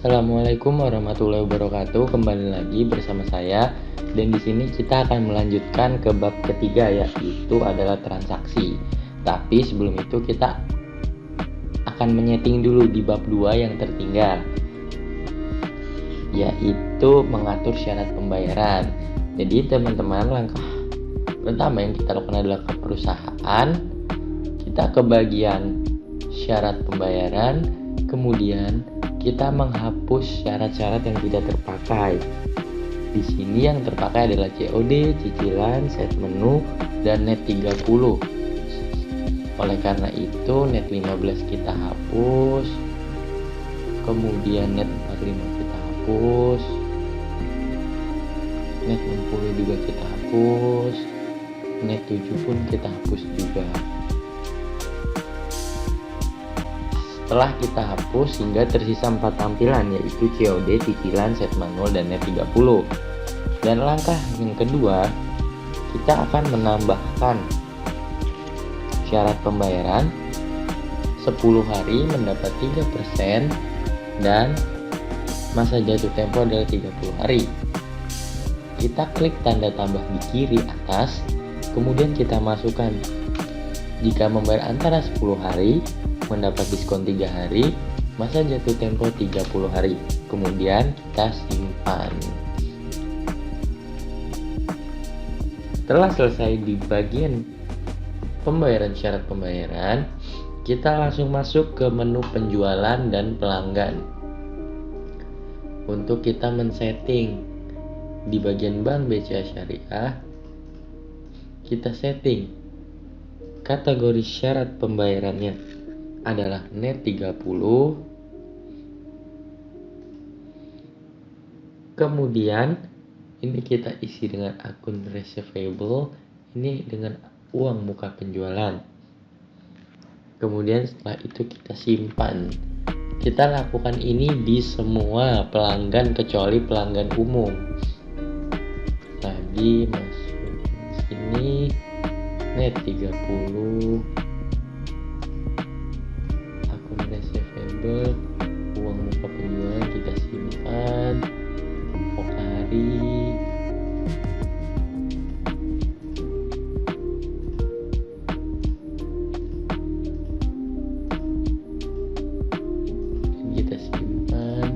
Assalamualaikum warahmatullahi wabarakatuh. Kembali lagi bersama saya, dan di sini kita akan melanjutkan ke bab ketiga, yaitu adalah transaksi. Tapi sebelum itu kita akan menyeting dulu di bab 2 yang tertinggal, yaitu mengatur syarat pembayaran. Jadi teman-teman, langkah pertama yang kita lakukan adalah ke perusahaan, kita ke bagian syarat pembayaran, kemudian kita menghapus syarat-syarat yang tidak terpakai. Di sini yang terpakai adalah COD, cicilan, set menu, dan net 30. Oleh karena itu net 15 kita hapus, kemudian net 45 kita hapus, net 60 juga kita hapus, net 7 pun kita hapus juga. Setelah kita hapus hingga tersisa 4 tampilan, yaitu COD, cicilan, set manual, dan net 30. Dan langkah yang kedua, kita akan menambahkan syarat pembayaran 10 hari mendapat 3% dan masa jatuh tempo adalah 30 hari. Kita klik tanda tambah di kiri atas, kemudian kita masukkan jika membayar antara 10 hari mendapat diskon 3 hari, masa jatuh tempo 30 hari. Kemudian kita simpan. Setelah selesai di bagian pembayaran syarat pembayaran, kita langsung masuk ke menu penjualan dan pelanggan. Untuk kita men-setting di bagian Bank BCA Syariah, kita setting kategori syarat pembayarannya adalah net 30, kemudian ini kita isi dengan akun receivable, ini dengan uang muka penjualan. Kemudian setelah itu kita simpan. Kita lakukan ini di semua pelanggan kecuali pelanggan umum. Tadi masuk sini net 30, uang muka penjualan kita simpan, Pokari, kita simpan.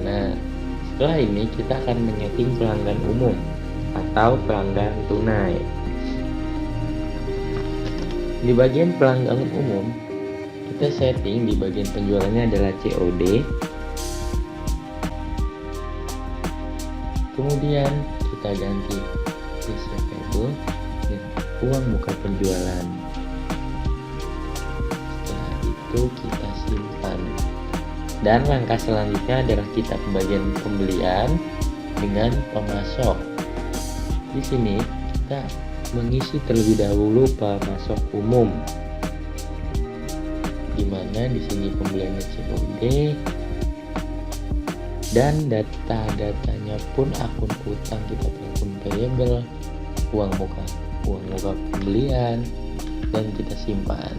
Nah, setelah ini kita akan menyeting pelanggan umum atau pelanggan tunai. Di bagian pelanggan umum, kita setting di bagian penjualannya adalah COD. Kemudian kita ganti receivable dan uang muka penjualan. Setelah itu kita simpan. Dan langkah selanjutnya adalah kita ke bagian pembelian dengan pemasok. Di sini kita mengisi terlebih dahulu pemasok umum, di mana di sini pembeliannya COD dan data-datanya pun akun utang kita ke akun payable, uang muka pembelian, dan kita simpan.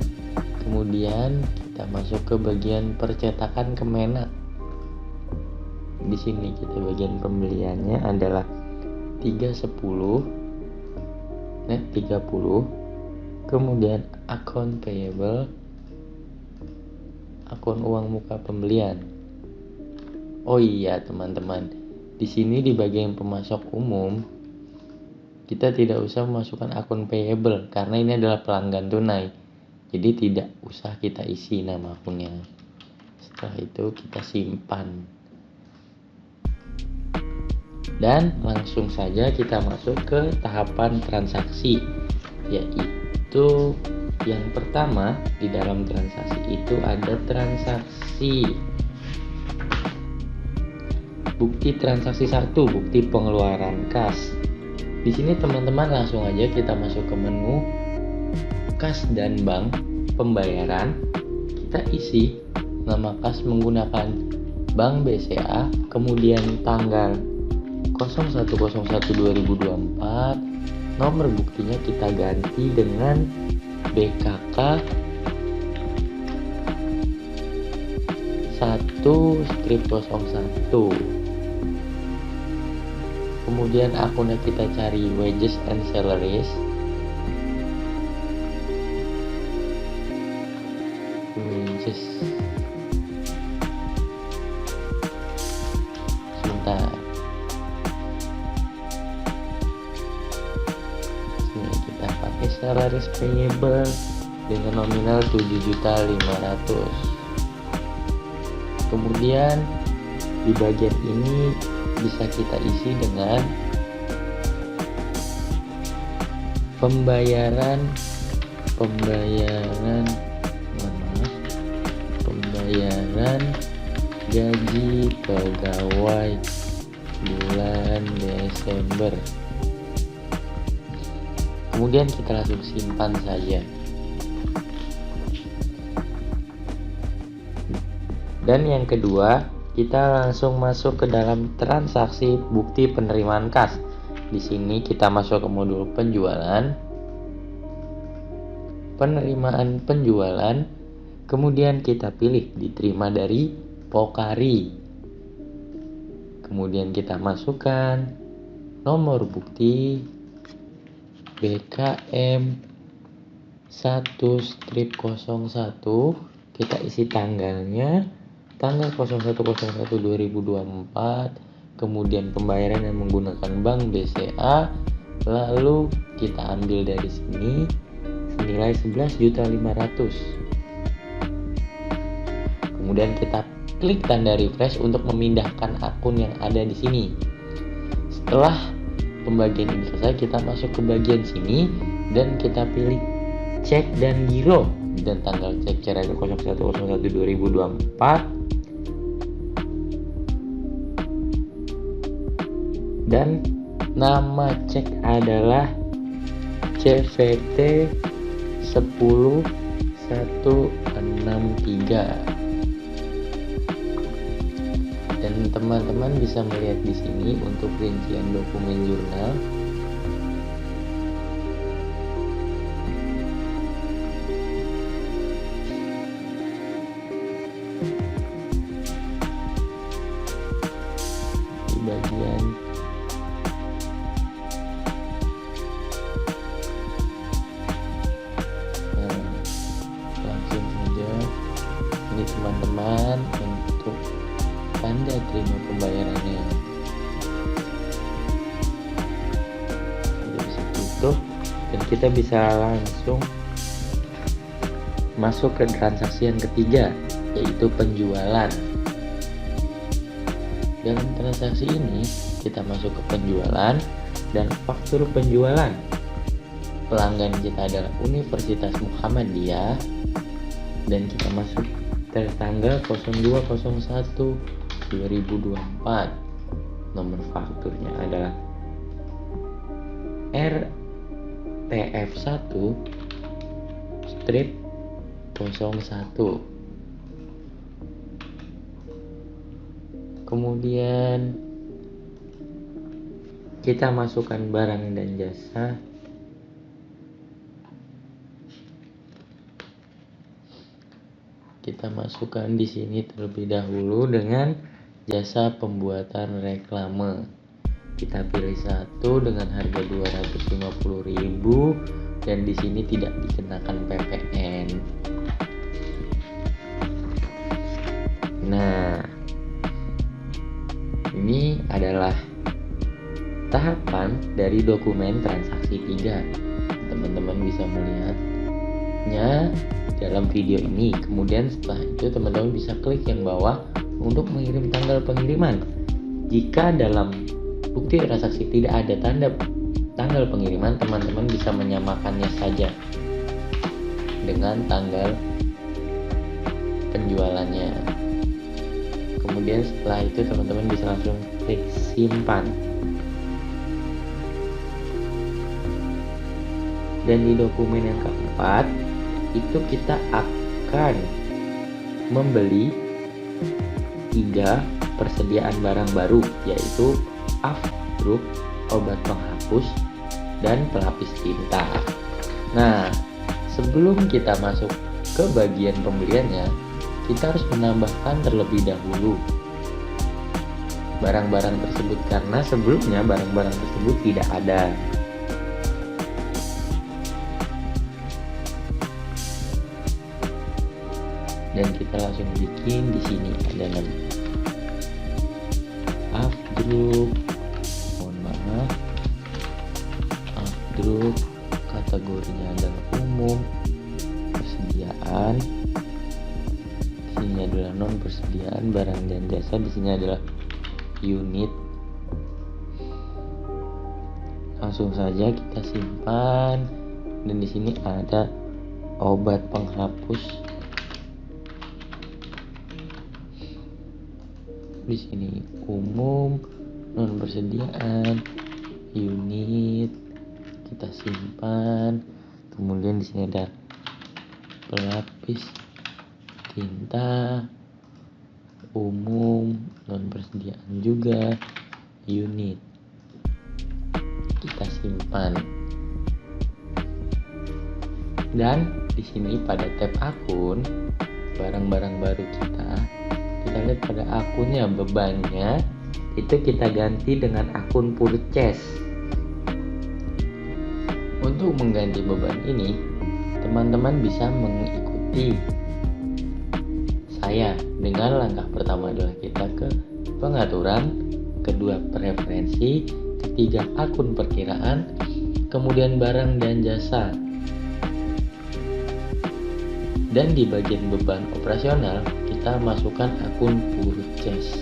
Kemudian kita masuk ke bagian percetakan Kemenak. Di sini kita bagian pembeliannya adalah 310, net 30, kemudian akun payable, akun uang muka pembelian. Oh iya teman-teman, di sini di bagian pemasok umum kita tidak usah memasukkan akun payable karena ini adalah pelanggan tunai. Jadi tidak usah kita isi nama akunnya. Setelah itu kita simpan. Dan langsung saja kita masuk ke tahapan transaksi, yaitu yang pertama di dalam transaksi itu ada transaksi bukti transaksi 1, bukti pengeluaran kas. Di sini teman-teman langsung aja kita masuk ke menu kas dan bank pembayaran. Kita isi nama kas menggunakan Bank BCA, kemudian tanggal 0101/2024. Nomor buktinya kita ganti dengan BKK 1/01. Kemudian akunnya kita cari wages and salaries. Wages. Sebentar. Sini kita pakai salaries payable dengan nominal 7.500.000. Kemudian di bagian ini bisa kita isi dengan pembayaran gaji pegawai bulan Desember. Kemudian kita langsung simpan saja. Dan yang kedua, kita langsung masuk ke dalam transaksi bukti penerimaan kas. Di sini kita masuk ke modul penjualan, penerimaan penjualan, kemudian kita pilih diterima dari Pokari. Kemudian kita masukkan nomor bukti BKM 1/01, kita isi tanggalnya, tanggal 01/01/2024, kemudian pembayaran yang menggunakan bank BCA, lalu kita ambil dari sini senilai 11.500.000. Kemudian kita klik tanda refresh untuk memindahkan akun yang ada di sini. Setelah pembagian ini selesai, kita masuk ke bagian sini dan kita pilih cek dan giro, dan tanggal cek cerai 01/01/2024 dan nama cek adalah CVT 10163. Dan teman-teman bisa melihat di sini untuk rincian dokumen jurnal. Di bagian langsung saja ini teman-teman untuk tanda terima pembayarannya. Jadi seperti itu, dan kita bisa langsung masuk ke transaksi yang ketiga, yaitu penjualan. Dalam transaksi ini kita masuk ke penjualan dan faktur penjualan. Pelanggan kita adalah Universitas Muhammadiyah dan kita masuk tertanggal 02/01/2024. Nomor fakturnya adalah RTF1/01. Kemudian kita masukkan barang dan jasa. Kita masukkan di sini terlebih dahulu dengan jasa pembuatan reklame. Kita pilih satu dengan harga 250.000 dan di sini tidak dikenakan PPN. Nah, ini adalah tahapan dari dokumen transaksi 3. Teman-teman bisa melihatnya dalam video ini. Kemudian setelah itu teman-teman bisa klik yang bawah untuk mengirim tanggal pengiriman. Jika dalam bukti transaksi tidak ada tanggal pengiriman, teman-teman bisa menyamakannya saja dengan tanggal penjualannya. Kemudian setelah itu teman-teman bisa langsung klik simpan. Dan di dokumen yang keempat itu kita akan membeli 3 persediaan barang baru, yaitu druk, obat penghapus, dan pelapis tinta. Nah, sebelum kita masuk ke bagian pembeliannya, kita harus menambahkan terlebih dahulu barang-barang tersebut karena sebelumnya barang-barang tersebut tidak ada. Dan kita langsung bikin. Di sini ada nama Afdruk, mohon maaf, Afdruk, kategorinya adalah umum, persediaan, di sini adalah non persediaan, barang dan jasa, di sini adalah unit. Langsung saja kita simpan. Dan di sini ada obat penghapus. Di sini umum, non persediaan, unit, kita simpan. Kemudian di sini ada pelapis tinta, umum, non persediaan juga, unit, kita simpan. Dan di sini pada tab akun barang-barang baru kita lihat pada akunnya, bebannya itu kita ganti dengan akun purchase. Untuk mengganti beban ini, teman-teman bisa mengikuti saya dengan langkah pertama adalah kita ke pengaturan, kedua preferensi, ketiga akun perkiraan, kemudian barang dan jasa. Dan di bagian beban operasional kita masukkan akun purchase.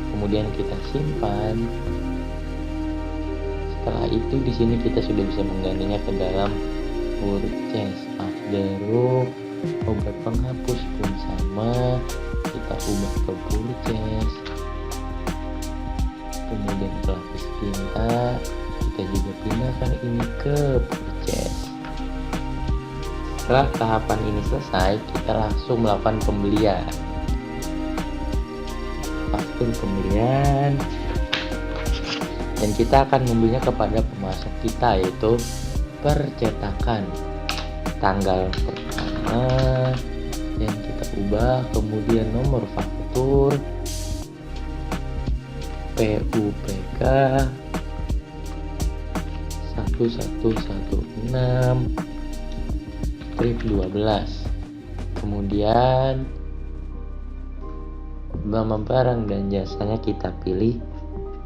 Kemudian kita simpan. Setelah itu di sini kita sudah bisa menggantinya ke dalam purchase. Afdruk, obat penghapus pun sama, kita ubah ke purchase. Kemudian pelapis tinta kita juga pindahkan ini ke purchase. Setelah tahapan ini selesai, kita langsung melakukan pembelian. Faktur pembelian, dan kita akan membelinya kepada pemasok kita, yaitu percetakan tanggal pertama yang kita ubah, kemudian nomor faktur PUPK 1116 strip 12. Kemudian nama barang dan jasanya kita pilih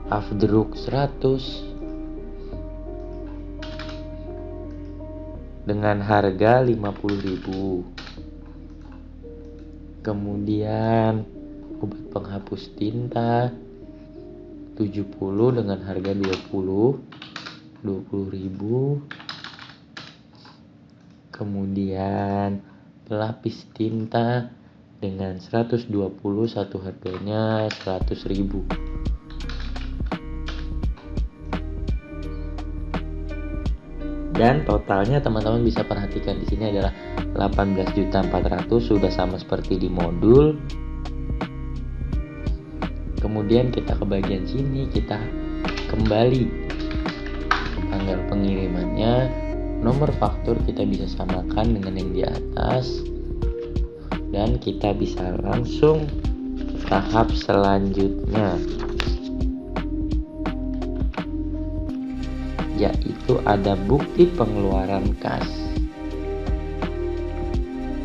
Afdruk 100 dengan harga 50.000. Kemudian obat penghapus tinta 70 dengan harga 20.000. Kemudian pelapis tinta dengan 120, satu harganya 100.000. Dan totalnya teman-teman bisa perhatikan di sini adalah 18.400.000, sudah sama seperti di modul. Kemudian kita ke bagian sini, kita kembali ke tanggal pengirimannya, nomor faktur kita bisa samakan dengan yang di atas, dan kita bisa langsung tahap selanjutnya, yaitu ada bukti pengeluaran kas,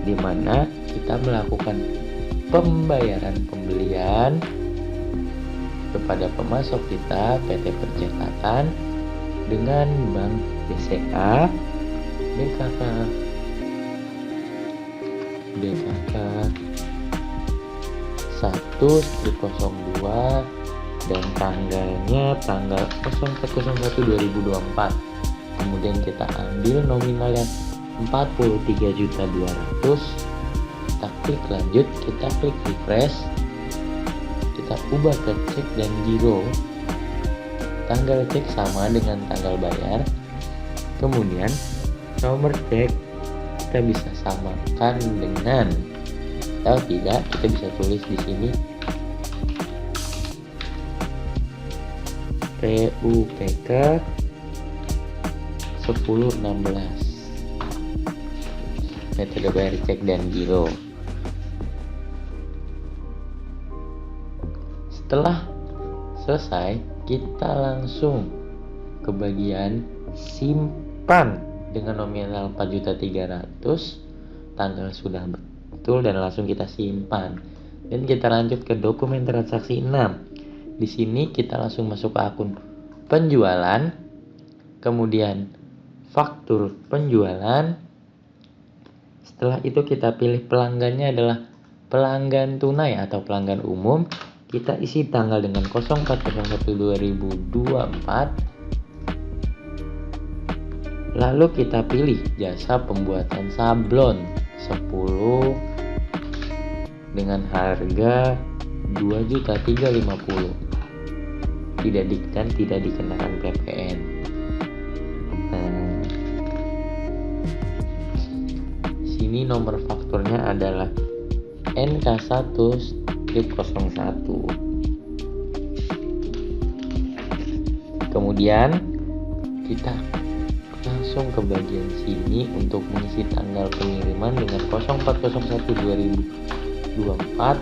di mana kita melakukan pembayaran pembelian kepada pemasok kita PT Percetakan dengan Bank BCA, BKK 1/02, dan tanggalnya tanggal 01/01/2024. Kemudian kita ambil nominal yang 43.200.000, kita klik lanjut, kita klik refresh, kita ubah ke cek dan giro. Tanggal cek sama dengan tanggal bayar. Kemudian nomor cek kita bisa samakan dengan, atau tidak kita bisa tulis di sini PUPK 1016 metode bayar cek dan giro. Setelah selesai, kita langsung ke bagian simpan dengan nominal 4.300.000, tanggal sudah betul dan langsung kita simpan. Dan kita lanjut ke dokumen transaksi 6. Di sini kita langsung masuk ke akun penjualan, kemudian faktur penjualan. Setelah itu kita pilih pelanggannya adalah pelanggan tunai atau pelanggan umum. Kita isi tanggal dengan 04/01/2024. Lalu kita pilih jasa pembuatan sablon 10 dengan harga 2.350.000. Tidak dikenakan PPN. Sini nomor fakturnya adalah NK1/01. Kemudian kita langsung ke bagian sini untuk mengisi tanggal pengiriman dengan 04/01/2024.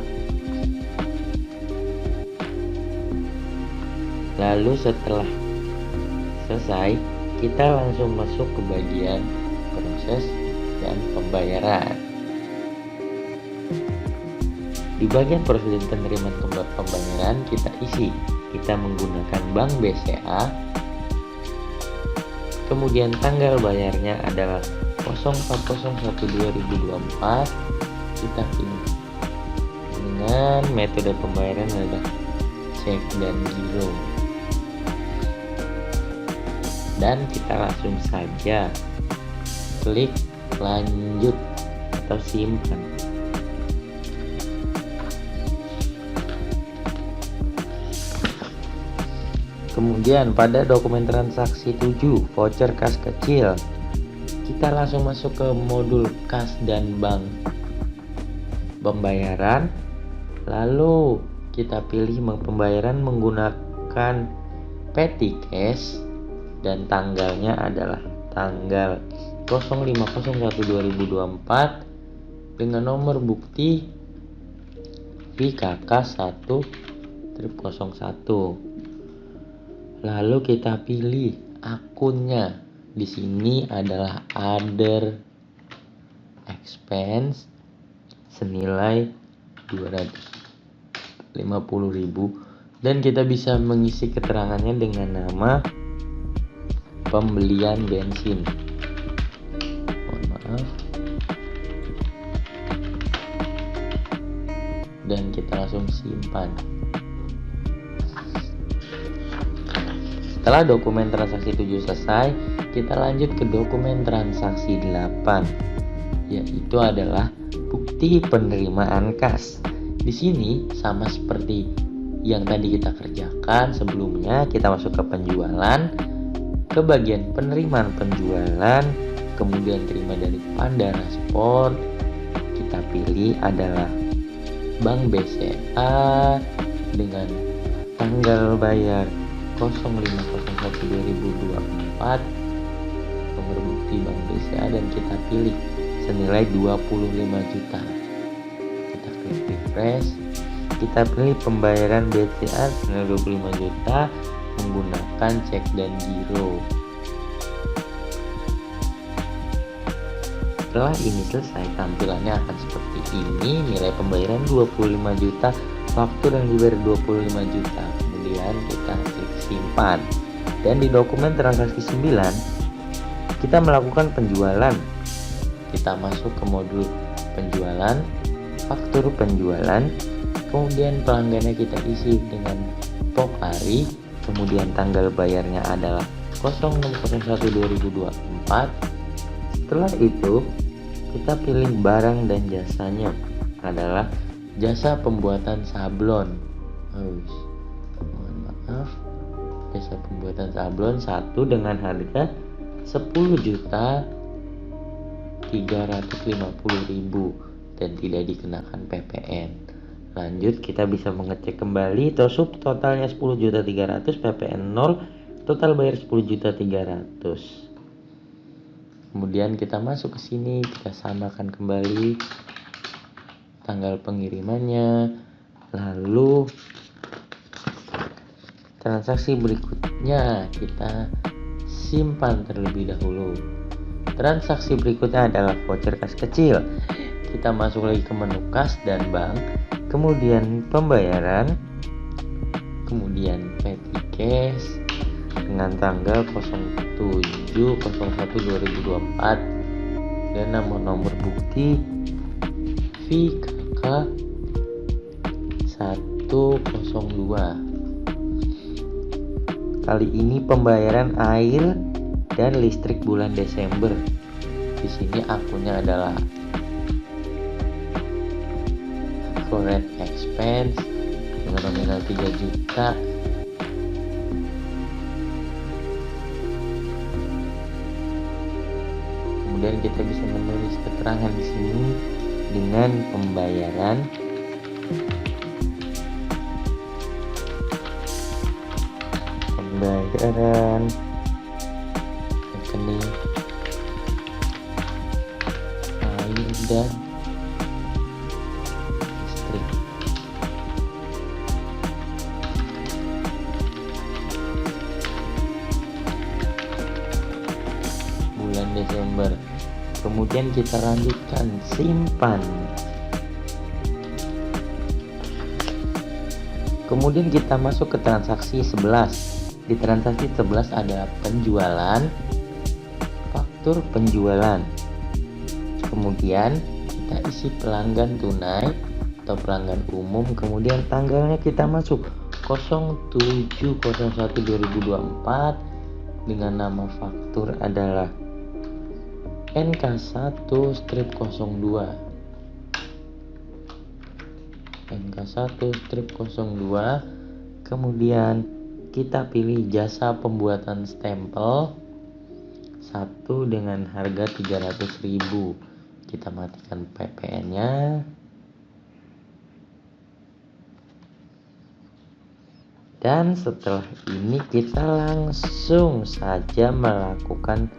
Lalu setelah selesai, kita langsung masuk ke bagian proses dan pembayaran. Di bagian proses dan penerimaan pembayaran kita isi. Kita menggunakan Bank BCA. Kemudian tanggal bayarnya adalah 04/01/2024. Kita pilih dengan metode pembayaran adalah cek dan giro. Dan kita langsung saja klik lanjut atau simpan. Kemudian pada dokumen transaksi 7 voucher kas kecil, kita langsung masuk ke modul kas dan bank pembayaran. Lalu kita pilih pembayaran menggunakan petty cash dan tanggalnya adalah tanggal 05/01/2024 dengan nomor bukti VKK 1/01. Lalu kita pilih akunnya. Di sini adalah other expense senilai 250.000 dan kita bisa mengisi keterangannya dengan nama pembelian bensin. Mohon maaf. Dan kita langsung simpan. Setelah dokumen transaksi 7 selesai, kita lanjut ke dokumen transaksi 8, yaitu adalah bukti penerimaan kas. Di sini sama seperti yang tadi kita kerjakan sebelumnya, kita masuk ke penjualan, ke bagian penerimaan penjualan, kemudian terima dari Pandana Sport. Kita pilih adalah Bank BCA dengan tanggal bayar 05/01/2024, nomor bukti Bank BCA, dan kita pilih senilai 25 juta. Kita klik refresh. Kita pilih pembayaran BCA senilai 25 juta menggunakan cek dan giro. Setelah ini selesai, tampilannya akan seperti ini. Nilai pembayaran 25 juta, faktur yang dibayar 25 juta. Kemudian kita klik simpan. Dan di dokumen transaksi 9 kita melakukan penjualan. Kita masuk ke modul penjualan, faktur penjualan, kemudian pelanggannya kita isi dengan Pokari, kemudian tanggal bayarnya adalah 06/01/2024. Setelah itu kita pilih barang dan jasanya adalah jasa pembuatan sablon. Mohon maaf, jasa pembuatan sablon 1 dengan harga 10.350.000 dan tidak dikenakan PPN. Lanjut, kita bisa mengecek kembali TOSUB totalnya 10.300.000, PPN 0, total bayar 10.300.000. Kemudian kita masuk ke sini, kita samakan kembali tanggal pengirimannya. Lalu transaksi berikutnya kita simpan terlebih dahulu. Transaksi berikutnya adalah voucher kas kecil. Kita masuk lagi ke menu kas dan bank, kemudian pembayaran, kemudian petty cash dengan tanggal 07/01/2024 dan nomor bukti VKK 102. Kali ini pembayaran air dan listrik bulan Desember. Di sini akunnya adalah foreign expense dengan nominal 3 juta. Kemudian kita bisa menulis keterangan di sini dengan pembayaran rekening air dan listrik. Bulan Desember. Kemudian kita lanjutkan simpan. Kemudian kita masuk ke transaksi 11. Di transaksi 11 ada penjualan, faktur penjualan. Kemudian kita isi pelanggan tunai atau pelanggan umum, kemudian tanggalnya kita masuk 07/01/2024 dengan nama faktur adalah NK1-02. NK1-02. Kemudian kita pilih jasa pembuatan stempel 1 dengan harga 300.000. Kita matikan PPN-nya. Dan setelah ini kita langsung saja melakukan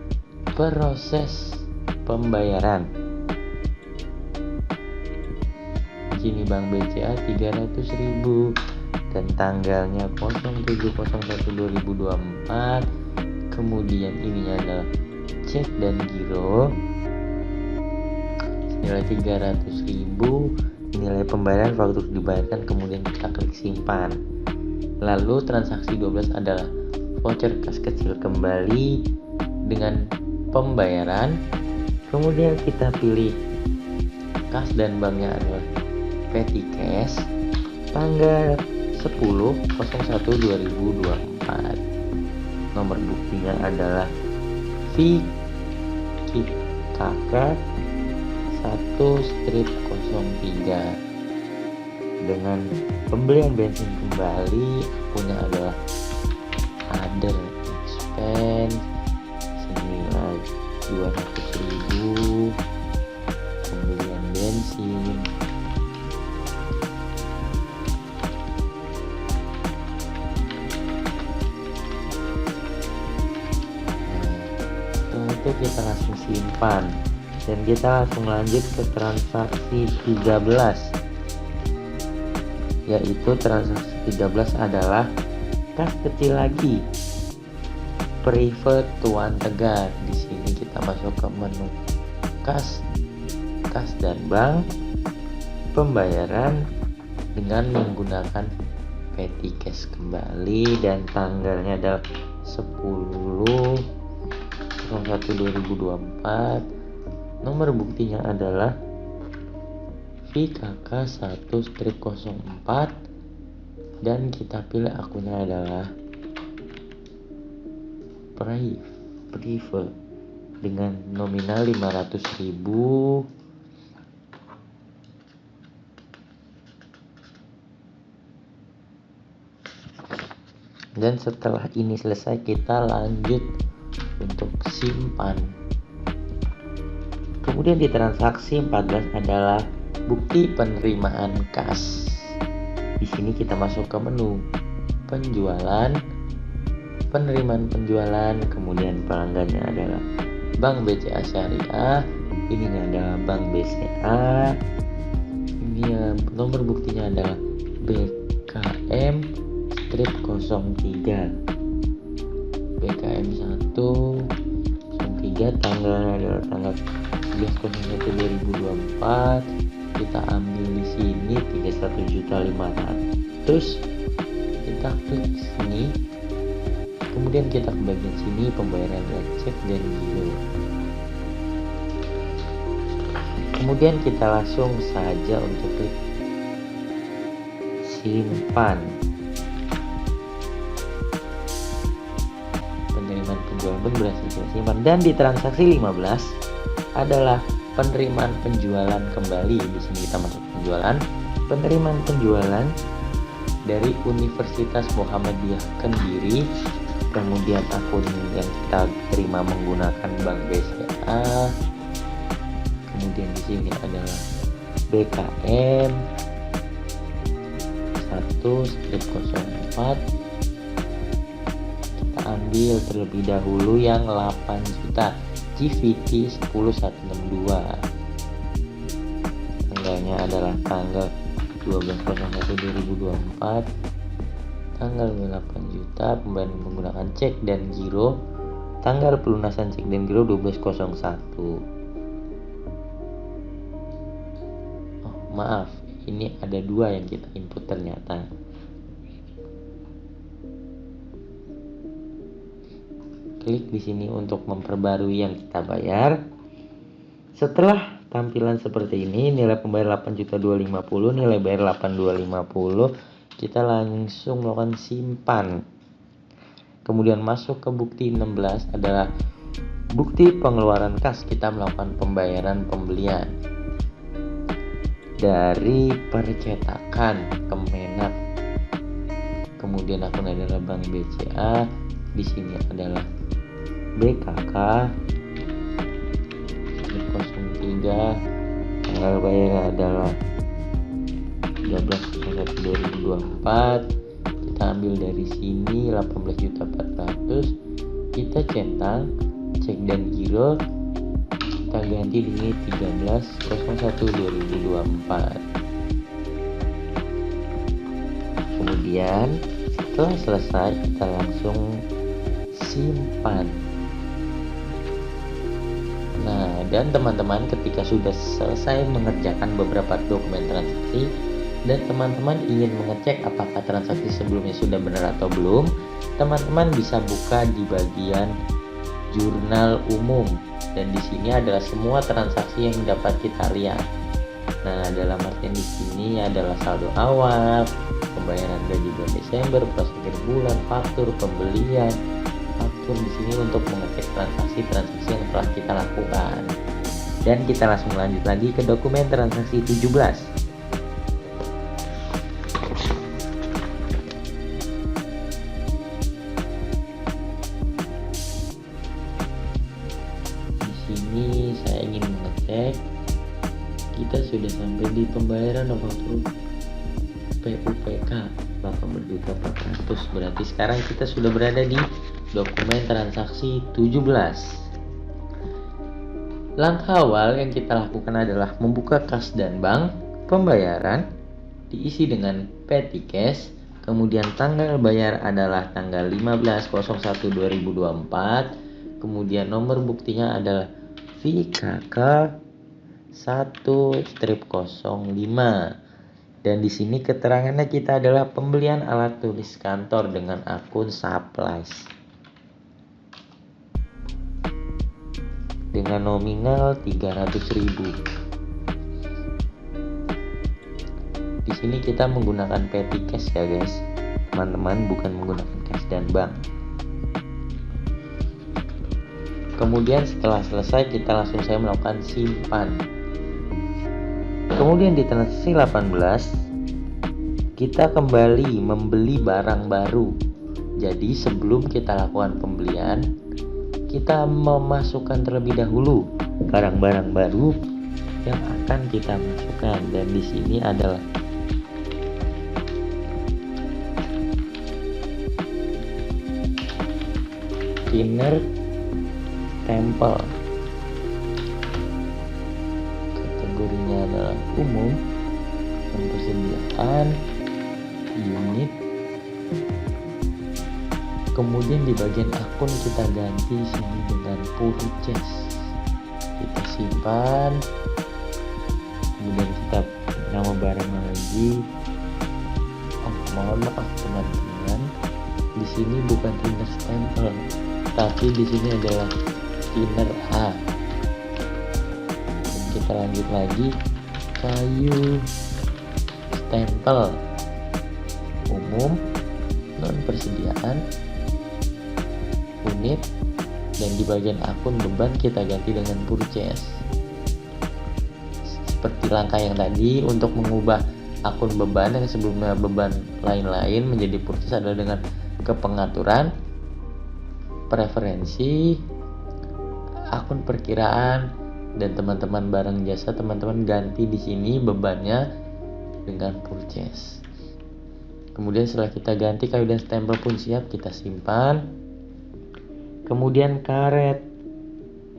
proses pembayaran. Gini Bank BCA 300.000 dan tanggalnya 07/01/2024. Kemudian ininya adalah cek dan giro nilai 300.000, nilai pembayaran faktur dibayarkan, kemudian kita klik simpan. Lalu transaksi 12 adalah voucher kas kecil kembali dengan pembayaran. Kemudian kita pilih kas dan banknya adalah petty cash tanggal 10/01/2024. Nomor buktinya adalah VKK 1-03. Dengan pembelian bensin kembali, punya adalah other expense senilai 200.000, pembelian bensin. Itu kita langsung simpan dan kita langsung lanjut ke transaksi 13, yaitu transaksi 13 adalah kas kecil lagi, Private Tuan Tegar. Di sini kita masuk ke menu kas dan bank, pembayaran dengan menggunakan petty cash kembali dan tanggalnya adalah 10/01/2024. Nomor buktinya adalah VKK 1-04 dan kita pilih akunnya adalah private dengan nominal 500.000. Dan setelah ini selesai, kita lanjut untuk simpan. Kemudian di transaksi 14 adalah bukti penerimaan kas. Di sini kita masuk ke menu penjualan, penerimaan penjualan, kemudian pelanggannya adalah Bank BCA Syariah, ini adalah Bank BCA, ini nomor buktinya adalah BKM strip 03, BKM 103, tanggalnya adalah tanggal 11/01/2024. Kita ambil di sini 31.500.000, kita klik sini, kemudian kita ke bagian sini pembayaran lewat cek dan giro, kemudian kita langsung saja untuk klik simpan. Penerimaan penjualan pun berhasil kita simpan, dan di transaksi 15 adalah penerimaan penjualan kembali. Di sini kita masuk penjualan, penerimaan penjualan dari Universitas Muhammadiyah Kendiri, kemudian akun yang kita terima menggunakan Bank BCA, kemudian di sini adalah BKM 1/04. Kita ambil terlebih dahulu yang 8 juta GVT 10162, tanggalnya adalah tanggal 12/01/2024, tanggal 8 juta, pembayaran menggunakan cek dan giro, tanggal pelunasan cek dan giro 12/01. Oh, maaf, ini ada 2 yang kita input ternyata. Klik di sini untuk memperbarui yang kita bayar. Setelah tampilan seperti ini, nilai pembayar 8.250, nilai bayar 8.250, kita langsung melakukan simpan. Kemudian masuk ke bukti 16 adalah bukti pengeluaran kas. Kita melakukan pembayaran pembelian dari percetakan Kemenak. Kemudian akun adalah Bank BCA. Di sini adalah BKK 03, tanggal bayar adalah 13/01/2024. Kita ambil dari sini 18.400.000, kita centang cek dan giro, kita ganti ini 13/01/2024. Kemudian setelah selesai kita langsung simpan. Nah, dan teman-teman ketika sudah selesai mengerjakan beberapa dokumen transaksi dan teman-teman ingin mengecek apakah transaksi sebelumnya sudah benar atau belum, teman-teman bisa buka di bagian jurnal umum, dan di sini adalah semua transaksi yang dapat kita lihat. Nah, dalam artian di sini adalah saldo awal, pembayaran gaji bulan Desember, prosedur bulan, faktur, pembelian, faktur di sini untuk mengecek transaksi-transaksi yang telah kita lakukan. Dan kita langsung lanjut lagi ke dokumen transaksi 17. Di sini saya ingin mengecek kita sudah sampai di pembayaran faktur PUPK 8.400.000. Berarti sekarang kita sudah berada di dokumen transaksi 17. Langkah awal yang kita lakukan adalah membuka kas dan bank, pembayaran diisi dengan petty cash, kemudian tanggal bayar adalah tanggal 15/01/2024, kemudian nomor buktinya adalah VKK 1/05. Dan di sini keterangannya kita adalah pembelian alat tulis kantor dengan akun Supplies dengan nominal 300.000. Di sini kita menggunakan petty cash ya guys, teman-teman, bukan menggunakan cash dan bank. Kemudian setelah selesai kita langsung saya melakukan simpan. Kemudian di transaksi 18 kita kembali membeli barang baru. Jadi sebelum kita lakukan pembelian, kita memasukkan terlebih dahulu barang-barang baru yang akan kita masukkan. Dan di sini adalah thinner stempel. Kategorinya adalah umum dan persediaan unit. Kemudian di bagian akun kita ganti sini dengan purchase. Kita simpan. Kemudian kita nama barang lagi. Mohon maaf teman-teman. Di sini bukan thinner stempel, tapi di sini adalah thinner A. Dan kita lanjut lagi, kayu stempel umum, non persediaan unit, dan di bagian akun beban kita ganti dengan purchase. Seperti langkah yang tadi, untuk mengubah akun beban yang sebelumnya beban lain-lain menjadi purchase adalah dengan ke pengaturan, preferensi, akun perkiraan, dan teman-teman barang jasa, teman-teman ganti di sini bebannya dengan purchase. Kemudian setelah kita ganti, kayu dan stempel pun siap, kita simpan. Kemudian karet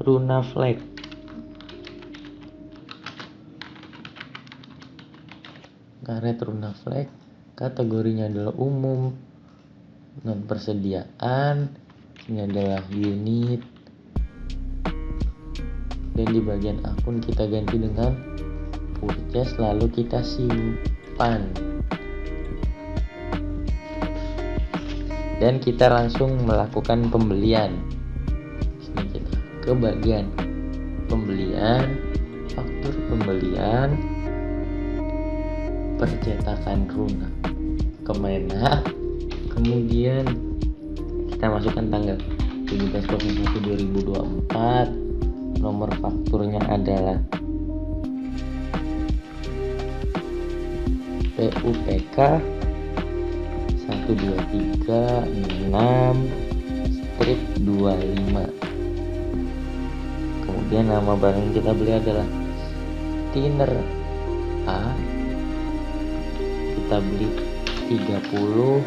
runa flag. Karet runa flag kategorinya adalah umum, non persediaan, ini adalah unit, dan di bagian akun kita ganti dengan purchase, lalu kita simpan. Dan kita langsung melakukan pembelian. Sini kita ke bagian pembelian, faktur pembelian, percetakan runa Kemenak. Kemudian kita masukkan tanggal 17/01/2024. Nomor fakturnya adalah PUPK 1236/25. Kemudian nama barang yang kita beli adalah thinner A. Kita beli 30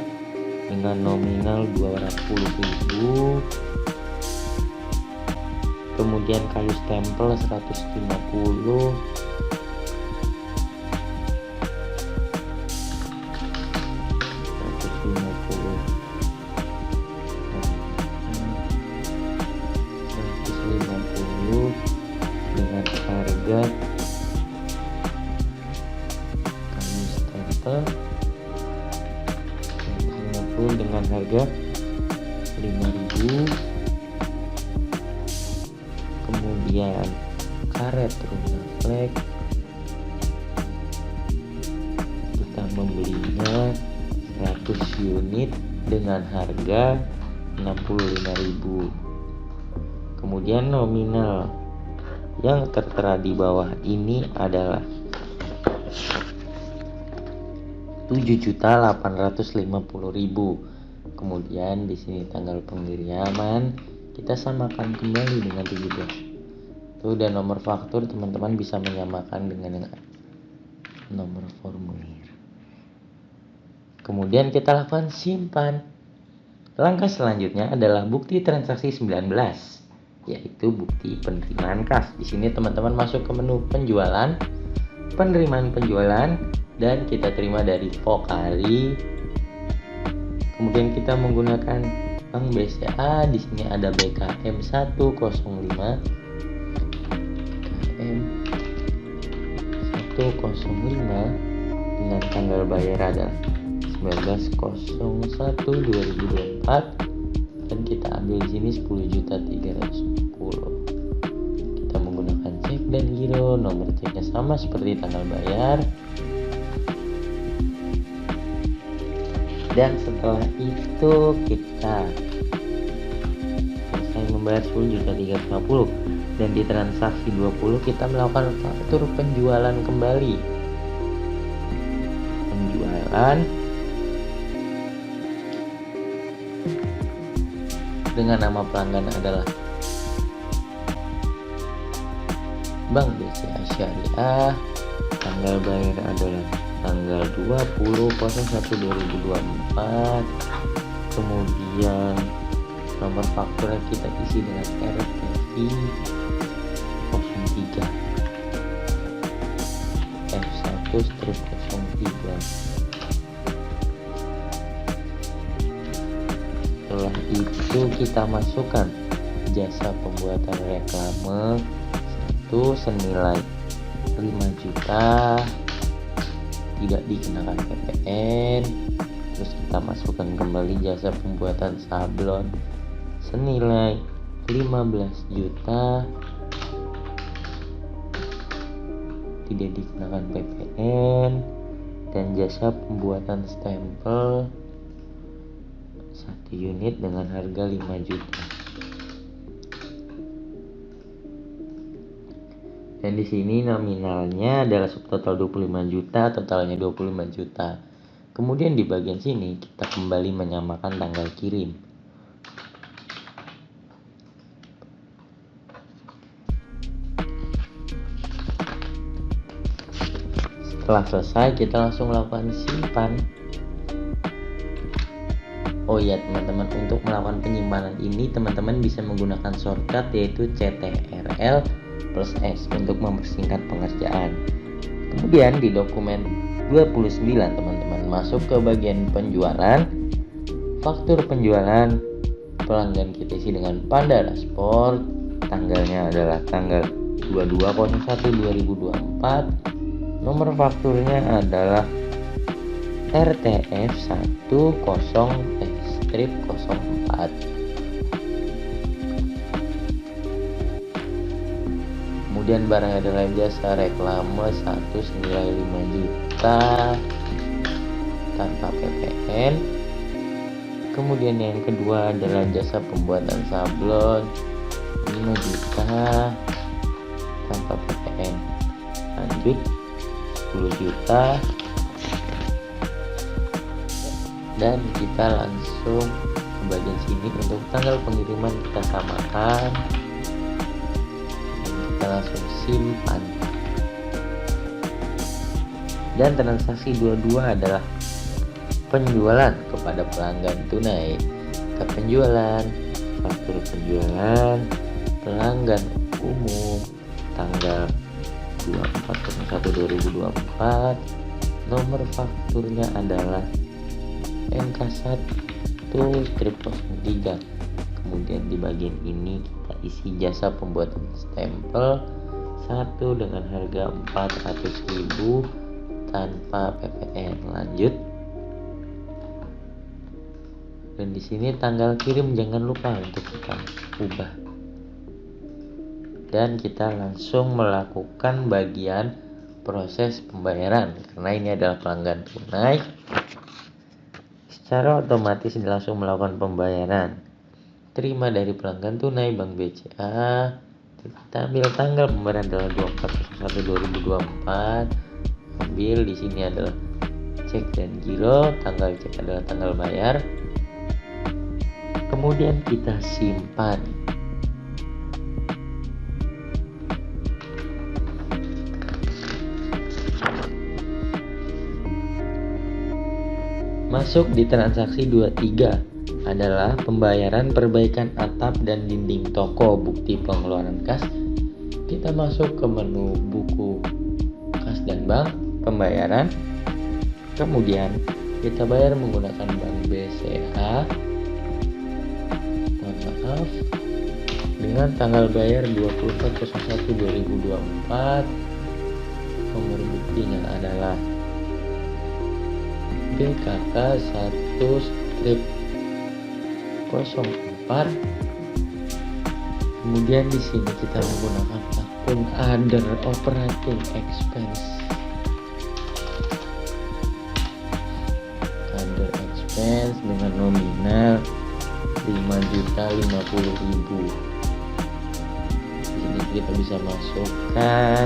dengan nominal 240.000. Kemudian kayu stempel 150. Dengan harga kayu stempel 150 dengan harga 5.000. Kemudian karet runa flag kita membelinya 100 unit dengan harga 65.000. Kemudian nominal yang tertera di bawah ini adalah 7.850.000. Kemudian di sini tanggal pengiriman kita samakan kembali dengan 17. Itu, dan nomor faktur teman-teman bisa menyamakan dengan nomor formulir. Kemudian kita lakukan simpan. Langkah selanjutnya adalah bukti transaksi 19, yaitu bukti penerimaan kas. Di sini teman-teman masuk ke menu penjualan, penerimaan penjualan, dan kita terima dari Pokari. Kemudian kita menggunakan Bank BCA. Di sini ada BKM 105, BKM 105 dengan tanggal bayar adalah 19/01/2024, dan kita ambil di sini 10.310. Kita menggunakan cek dan giro. Nomor ceknya sama seperti tanggal bayar. Dan setelah itu kita selesai membayar 10.350, dan di transaksi 20 kita melakukan faktur penjualan kembali. Penjualan dengan nama pelanggan adalah Bank BCA Syariah. Tanggal bayar adalah tanggal 20/01/2024. Kemudian Nomor faktur yang kita isi dengan RTI 03 F1/03. Setelah itu kita masukkan jasa pembuatan reklame 1 senilai 5 juta, tidak dikenakan PPN. Terus kita masukkan kembali jasa pembuatan sablon senilai 15 juta, tidak dikenakan PPN, dan jasa pembuatan stempel 1 unit dengan harga 5 juta. Dan di sini nominalnya adalah subtotal 25 juta, totalnya 25 juta. Kemudian di bagian sini kita kembali menyamakan tanggal kirim. Setelah selesai, kita langsung melakukan simpan. Oh iya teman-teman, untuk melakukan penyimpanan ini teman-teman bisa menggunakan shortcut yaitu CTRL plus S untuk mempersingkat pengerjaan. Kemudian di dokumen 29 teman-teman masuk ke bagian penjualan. Faktur penjualan pelanggan kita isi dengan Panda Dashboard. Tanggalnya adalah tanggal 22/01/2024. Nomor fakturnya adalah RTF 10/04. Kemudian barang adalah jasa reklame 1 senilai 5 juta tanpa PPN. Kemudian yang kedua adalah jasa pembuatan sablon 5 juta tanpa PPN. Lanjut 10 juta. Dan kita langsung ke bagian sini untuk tanggal pengiriman kita samakan. Kita langsung simpan. Dan transaksi 22 adalah penjualan kepada pelanggan tunai. Ke penjualan, faktur penjualan, pelanggan umum, tanggal 24/01/2024. Nomor fakturnya adalah NK1/03. Kemudian di bagian ini kita isi jasa pembuatan stempel 1 dengan harga 400.000 tanpa PPN. Lanjut. Dan di sini tanggal kirim jangan lupa untuk kita ubah. Dan kita langsung melakukan bagian proses pembayaran karena ini adalah pelanggan tunai. Secara otomatis langsung melakukan pembayaran. Terima dari pelanggan tunai Bank BCA. Kita ambil tanggal pembayaran adalah 24/01/2024. Ambil di sini adalah cek dan giro, tanggal cek adalah tanggal bayar. Kemudian kita simpan. Masuk di transaksi 23 adalah pembayaran perbaikan atap dan dinding toko, bukti pengeluaran kas. Kita masuk ke menu buku kas dan bank, pembayaran. Kemudian kita bayar menggunakan Bank BCA. Mohon maaf. Dengan tanggal bayar 24/01/2024. Nomor buktinya adalah BKK 1/04. Kemudian di sini kita menggunakan akun other operating expense. Other expense dengan nominal 5.050.000. Di sini kita bisa masukkan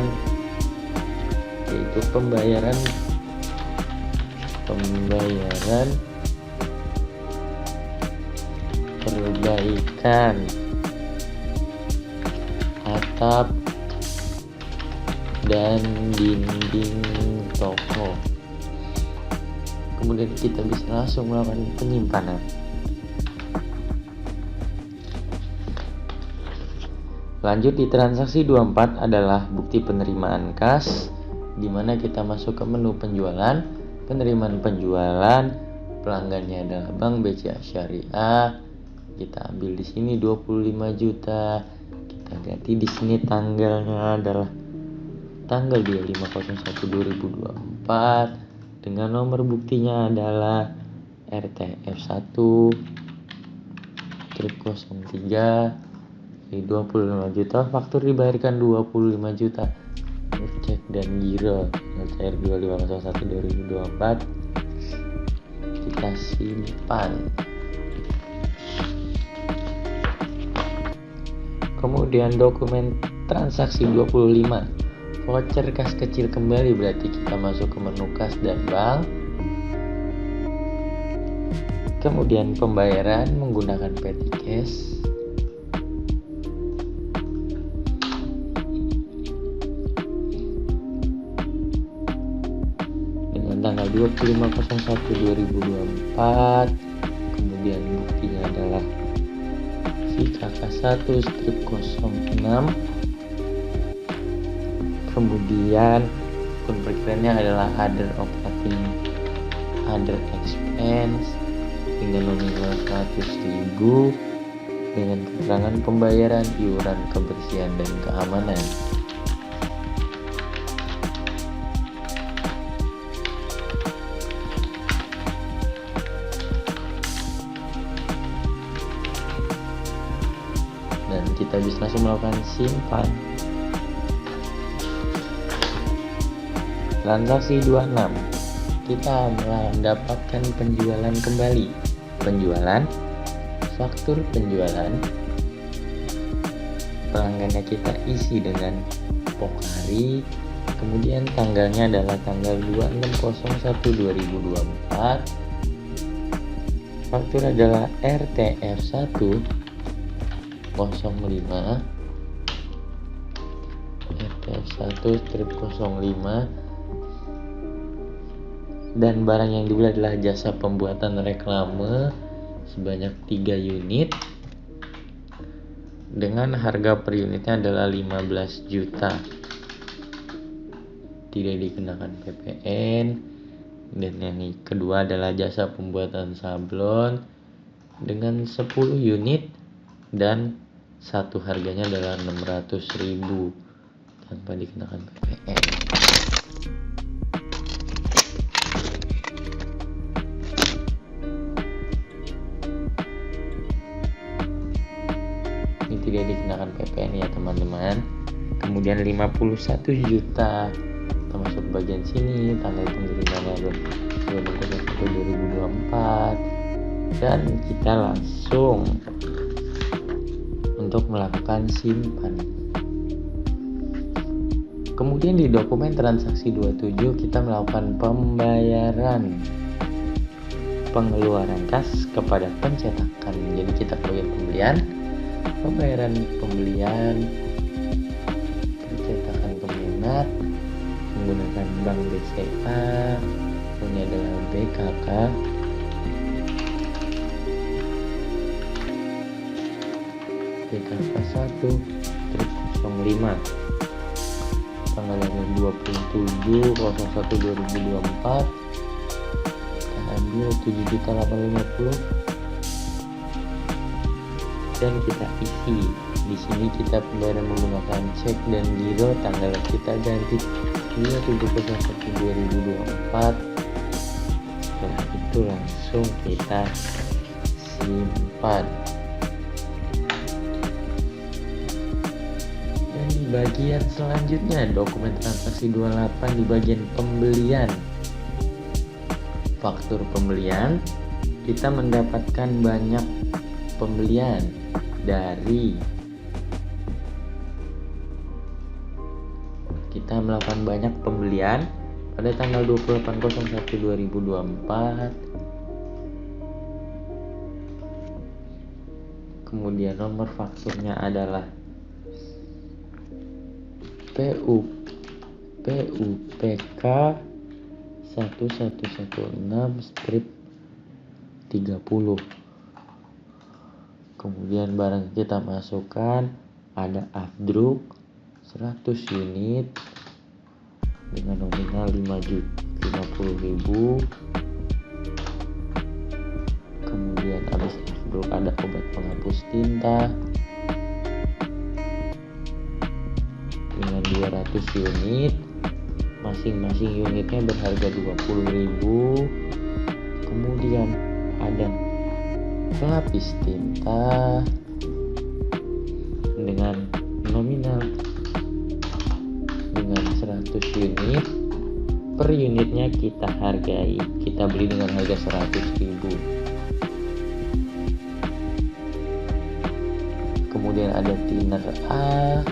yaitu pembayaran perbaikan atap dan dinding toko. Kemudian kita bisa langsung melakukan penyimpanan. Lanjut di transaksi 24 adalah bukti penerimaan kas, di mana kita masuk ke menu penjualan, penerimaan penjualan, pelanggannya adalah Bank BCA Syariah. Kita ambil di sini 25 juta. Kita ganti di sini tanggalnya adalah tanggal 25/01/2024 dengan nomor buktinya adalah RTF1 strip 03 di 25 juta, faktur dibayarkan 25 juta. Cek dan giro cair 25/01/2024 kita simpan. Kemudian dokumen transaksi 25, voucher kas kecil kembali, berarti kita masuk ke menu kas dan bank. Kemudian pembayaran menggunakan petty cash. Dengan tanggal 25/01/2024. Kemudian buktinya adalah KK1 strip 06. Kemudian perkiraannya adalah other operating other expense dengan nominal 100.000 dengan keterangan pembayaran iuran kebersihan dan keamanan. Dan kita bisa langsung melakukan simpan. Transaksi 26, kita mendapatkan penjualan kembali. Penjualan, faktur penjualan, pelanggannya kita isi dengan Pokari. Kemudian tanggalnya adalah tanggal 26/01/2024. Faktur adalah RTF1 05 RTF1 strip 05, dan barang yang dibeli adalah jasa pembuatan reklame sebanyak 3 unit dengan harga per unitnya adalah 15 juta. Tidak dikenakan PPN. Dan yang kedua adalah jasa pembuatan sablon dengan 10 unit dan satu harganya adalah 600.000 tanpa dikenakan PPN. Ini tidak dikenakan PPN ya teman-teman. Kemudian 51 juta termasuk bagian sini, tanggal pengirimannya adalah 2024, dan kita langsung untuk melakukan simpan. Kemudian di dokumen transaksi 27 kita melakukan pembayaran pengeluaran kas kepada pencetakan. Jadi kita bagian pembayaran pembelian pencetakan peminat menggunakan Bank BCA, ini adalah BKK. BKK 1 strip 05 tanggalnya 27/01/2024. Kita ambil 7.850 dan kita isi. Di sini kita pembayaran menggunakan cek dan giro, tanggal kita ganti 27/01/2024. Setelah itu langsung kita simpan. Dan di bagian selanjutnya dokumen transaksi 28 di bagian pembelian. Faktur pembelian, kita mendapatkan banyak pembelian dari kita melakukan banyak pembelian pada tanggal 28/01/2024. Kemudian nomor fakturnya adalah PUPK 1116 strip 30. Kemudian barang kita masukkan ada afdruk 100 unit dengan nominal 50.000. Kemudian habis afdruk ada obat penghapus tinta dengan 200 unit, masing-masing unitnya berharga 20.000. Kemudian ada pelapis tinta dengan nominal dengan 100 unit, per unitnya kita beli dengan harga 100.000. Kemudian ada thinner A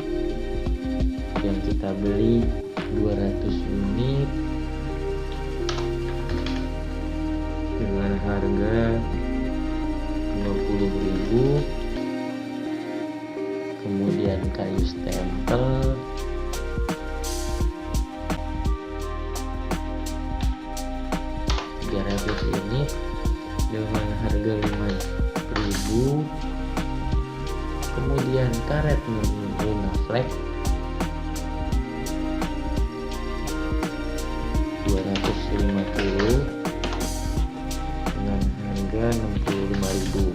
yang kita beli 200 unit dengan harga 50.000. Kemudian kayu stempel unit dengan harga 5.000. Kemudian karet Luna Flag 250 dengan harga 65.000.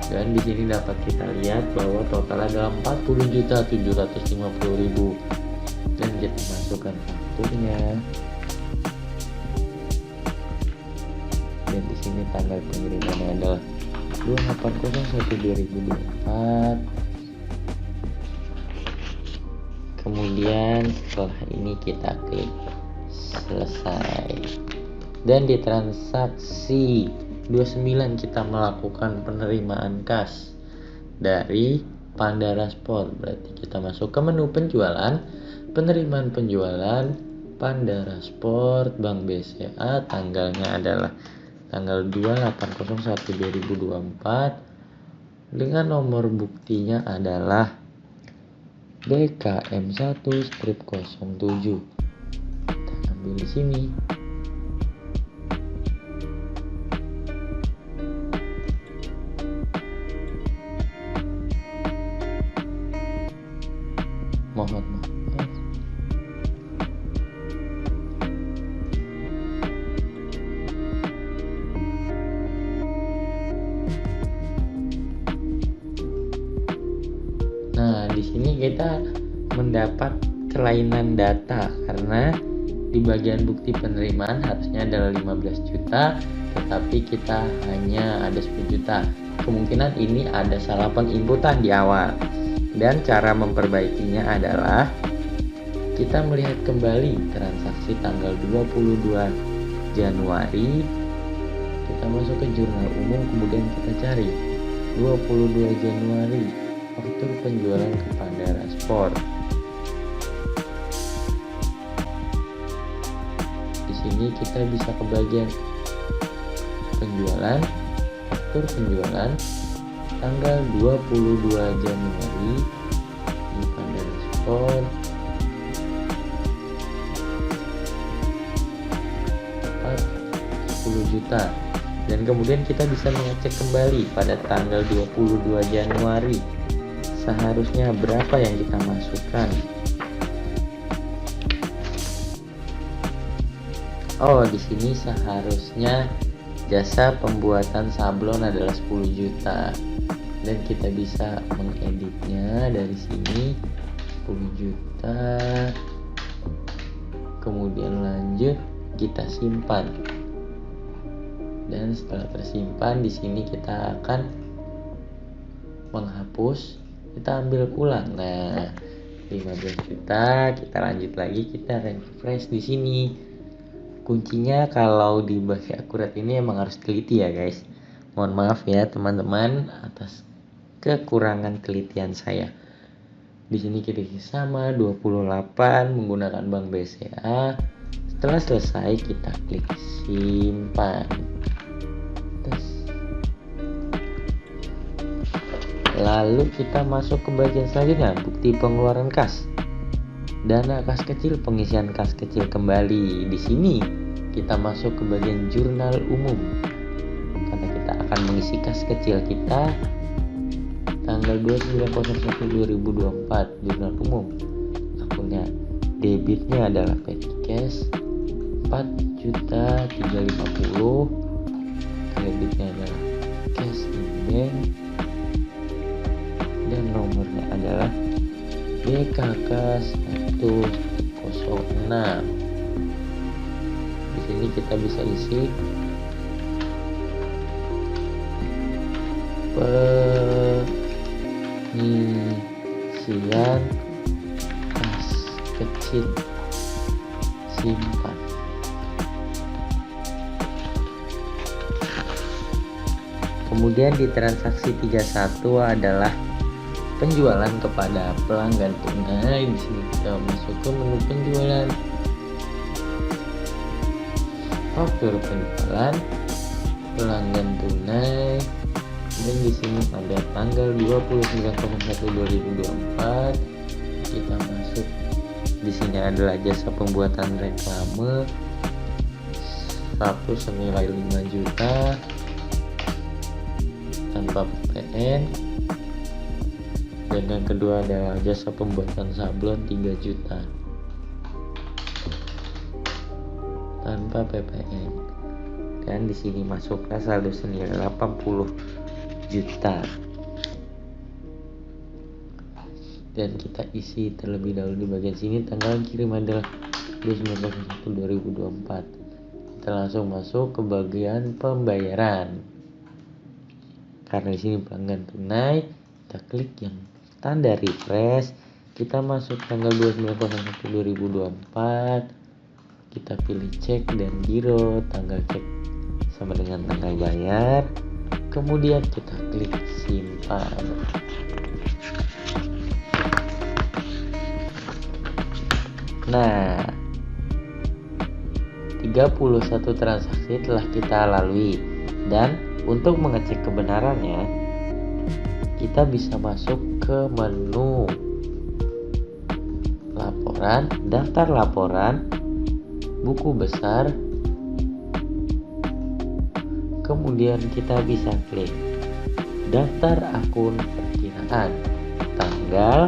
Dan di sini dapat kita lihat bahwa total adalah 40.750.000. Dan kita masukkan fakturnya. Dan di sini tanggal pengirimannya adalah 28.01.2024. Kemudian setelah ini kita klik selesai. Dan di transaksi 29 kita melakukan penerimaan kas dari Pandara Sport. Berarti kita masuk ke menu penjualan, penerimaan penjualan Pandara Sport Bank BCA, tanggalnya adalah tanggal 28.01.2024 dengan nomor buktinya adalah DKM1-07. Kita ambil di sini. Mohon maaf. Nah, di sini kita mendapat kelainan data karena di bagian bukti penerimaan harusnya adalah 15 juta, tetapi kita hanya ada 10 juta. Kemungkinan ini ada salah penginputan di awal. Dan cara memperbaikinya adalah kita melihat kembali transaksi tanggal 22 Januari. Kita masuk ke jurnal umum, kemudian kita cari 22 Januari faktur penjualan ke Pandara Sport. Di sini kita bisa ke bagian penjualan, faktur penjualan tanggal 22 Januari di Pandara Sport, tepat 10 juta. Dan kemudian kita bisa mengecek kembali pada tanggal 22 Januari seharusnya berapa yang kita masukkan. Oh, di sini seharusnya jasa pembuatan sablon adalah 10 juta. Dan kita bisa mengeditnya dari sini 10 juta. Kemudian lanjut kita simpan. Dan setelah tersimpan di sini kita akan menghapus, kita ambil ulang. Nah, 15 juta, kita lanjut lagi, kita refresh di sini. Kuncinya kalau di Baki Akurat ini emang harus teliti ya guys. Mohon maaf ya teman-teman atas kekurangan telitian saya. Di sini kita sama 28 menggunakan Bank BCA. Setelah selesai kita klik simpan. Lalu kita masuk ke bagian selanjutnya, bukti pengeluaran kas. Dana kas kecil, pengisian kas kecil kembali. Di sini kita masuk ke bagian jurnal umum. Karena kita akan mengisi kas kecil kita. tanggal 29/01/2024 jurnal umum. Akunnya debitnya adalah petty cash 4.350.000, kreditnya adalah cash in bank, dan nomornya adalah BKK 106. Di sini kita bisa isi pengisian kas kecil simpan. Kemudian di transaksi 31 adalah penjualan kepada pelanggan tunai. Di sini kita masuk ke menu penjualan, faktur penjualan, pelanggan tunai, dan di sini pada tanggal 29/01/2024 kita masuk. Di sini adalah jasa pembuatan reklame 1 senilai 5 juta tanpa PPN, dan yang kedua adalah jasa pembuatan sablon 3 juta tanpa PPN, dan di sini masuknya saldo senilai 80 juta. Dan kita isi terlebih dahulu di bagian sini tanggal kirim adalah 29/01/2024. Kita langsung masuk ke bagian pembayaran. Karena di sini pelanggan tunai, kita klik yang tanda refresh. Kita masuk tanggal 29/01/2024. Kita pilih cek dan giro, tanggal cek sama dengan tanggal bayar. Kemudian kita klik simpan. Nah, 31 transaksi telah kita lalui, dan untuk mengecek kebenarannya kita bisa masuk ke menu laporan, daftar laporan, buku besar. Kemudian kita bisa klik daftar akun perkiraan tanggal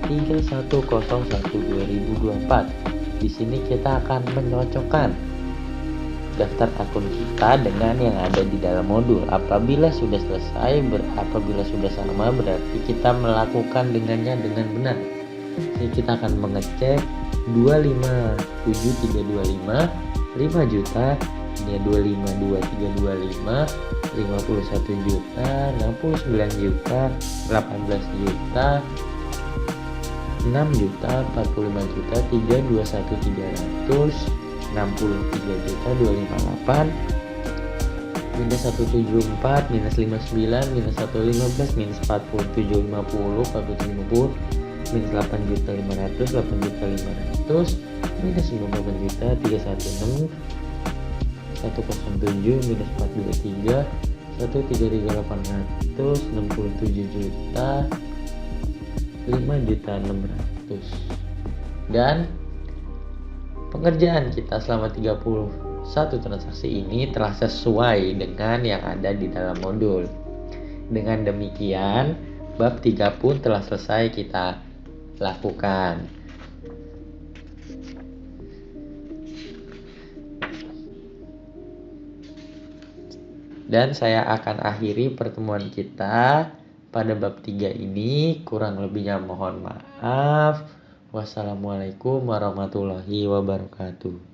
31/01/2024. Di sini kita akan menyocokkan daftar akun kita dengan yang ada di dalam modul. Apabila sudah selesai, apabila sudah sama, berarti kita melakukan dengannya dengan benar. Jadi kita akan mengecek 257325 5 juta, ini 252325 51 juta, 69 juta, 18 juta, 6 juta, 45 juta, 321 300, 63 juta, 258, minus 174, minus 59, minus 115, minus 47 50, 47 50, minus 8 juta 500, 8 juta 500, minus 98 juta, 316, 107, minus 423, 133 800, 67 juta, 5 juta 600. Dan pengerjaan kita selama 31 transaksi ini telah sesuai dengan yang ada di dalam modul. Dengan demikian, bab 3 pun telah selesai kita lakukan. Dan saya akan akhiri pertemuan kita pada bab 3 ini. Kurang lebihnya mohon maaf. Wassalamualaikum warahmatullahi wabarakatuh.